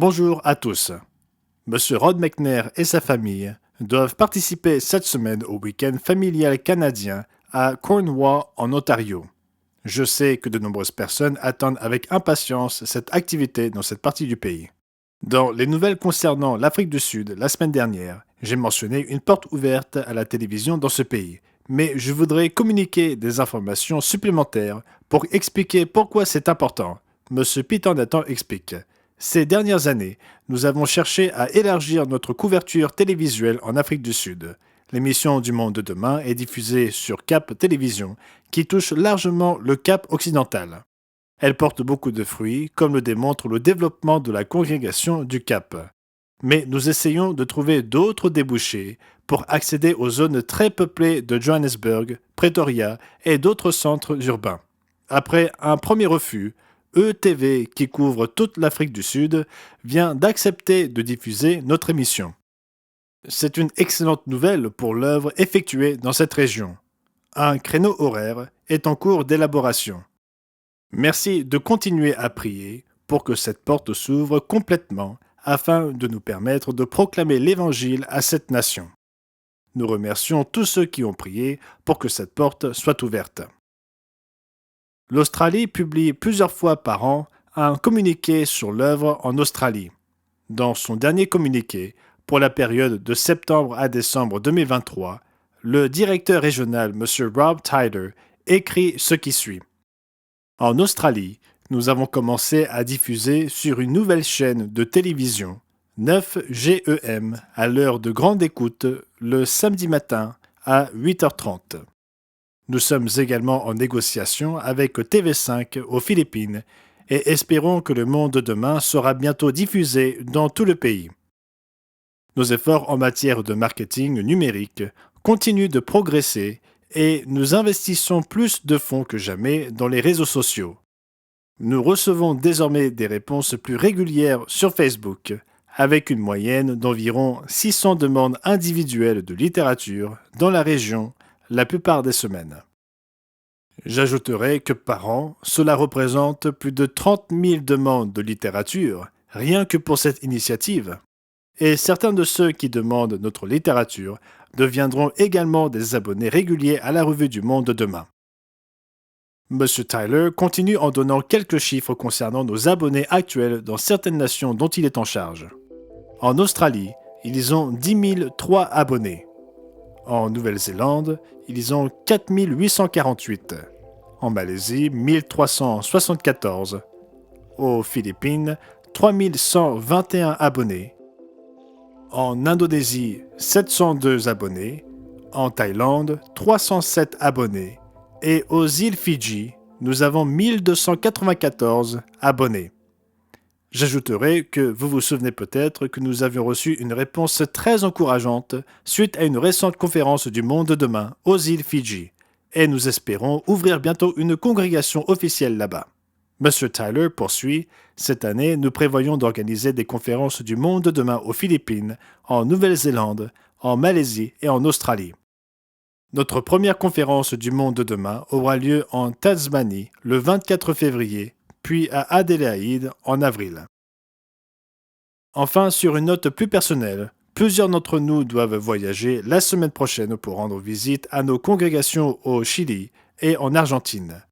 Bonjour à tous. Monsieur Rod McNair et sa famille doivent participer cette semaine au week-end familial canadien à Cornwall en Ontario. Je sais que de nombreuses personnes attendent avec impatience cette activité dans cette partie du pays. Dans les nouvelles concernant l'Afrique du Sud la semaine dernière, j'ai mentionné une porte ouverte à la télévision dans ce pays, mais je voudrais communiquer des informations supplémentaires pour expliquer pourquoi c'est important. Monsieur Peter Nathan explique. Ces dernières années, nous avons cherché à élargir notre couverture télévisuelle en Afrique du Sud. L'émission du Monde de demain est diffusée sur Cap Télévision, qui touche largement le Cap occidental. Elle porte beaucoup de fruits, comme le démontre le développement de la congrégation du Cap. Mais nous essayons de trouver d'autres débouchés pour accéder aux zones très peuplées de Johannesburg, Pretoria et d'autres centres urbains. Après un premier refus, ETV, qui couvre toute l'Afrique du Sud, vient d'accepter de diffuser notre émission. C'est une excellente nouvelle pour l'œuvre effectuée dans cette région. Un créneau horaire est en cours d'élaboration. Merci de continuer à prier pour que cette porte s'ouvre complètement afin de nous permettre de proclamer l'Évangile à cette nation. Nous remercions tous ceux qui ont prié pour que cette porte soit ouverte. L'Australie publie plusieurs fois par an un communiqué sur l'œuvre en Australie. Dans son dernier communiqué, pour la période de septembre à décembre 2023, le directeur régional M. Rob Tyler écrit ce qui suit. En Australie, nous avons commencé à diffuser sur une nouvelle chaîne de télévision, 9GEM, à l'heure de grande écoute, le samedi matin à 8h30. Nous sommes également en négociation avec TV5 aux Philippines et espérons que le Monde de demain sera bientôt diffusé dans tout le pays. Nos efforts en matière de marketing numérique continuent de progresser et nous investissons plus de fonds que jamais dans les réseaux sociaux. Nous recevons désormais des réponses plus régulières sur Facebook, avec une moyenne d'environ 600 demandes individuelles de littérature dans la région la plupart des semaines. J'ajouterai que par an, cela représente plus de 30 000 demandes de littérature, rien que pour cette initiative. Et certains de ceux qui demandent notre littérature deviendront également des abonnés réguliers à la Revue du Monde de demain. M. Tyler continue en donnant quelques chiffres concernant nos abonnés actuels dans certaines nations dont il est en charge. En Australie, ils ont 10 003 abonnés. En Nouvelle-Zélande, ils ont 4 848. En Malaisie, 1 374. Aux Philippines, 3 121 abonnés. En Indonésie, 702 abonnés. En Thaïlande, 307 abonnés. Et aux îles Fidji, nous avons 1294 abonnés. J'ajouterai que vous vous souvenez peut-être que nous avions reçu une réponse très encourageante suite à une récente conférence du Monde de demain aux îles Fidji, et nous espérons ouvrir bientôt une congrégation officielle là-bas. M. Tyler poursuit, cette année, nous prévoyons d'organiser des conférences du Monde de demain aux Philippines, en Nouvelle-Zélande, en Malaisie et en Australie. Notre première conférence du Monde de demain aura lieu en Tasmanie le 24 février, puis à Adélaïde en avril. Enfin, sur une note plus personnelle, plusieurs d'entre nous doivent voyager la semaine prochaine pour rendre visite à nos congrégations au Chili et en Argentine.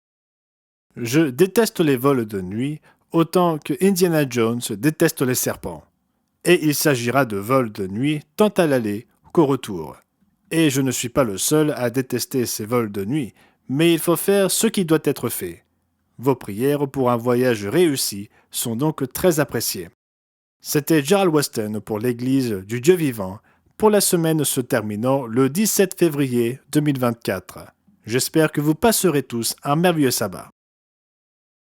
Je déteste les vols de nuit autant que Indiana Jones déteste les serpents. Et il s'agira de vols de nuit tant à l'aller qu'au retour. Et je ne suis pas le seul à détester ces vols de nuit, mais il faut faire ce qui doit être fait. Vos prières pour un voyage réussi sont donc très appréciées. C'était Gerald Weston pour l'Église du Dieu vivant, pour la semaine se terminant le 17 février 2024. J'espère que vous passerez tous un merveilleux sabbat.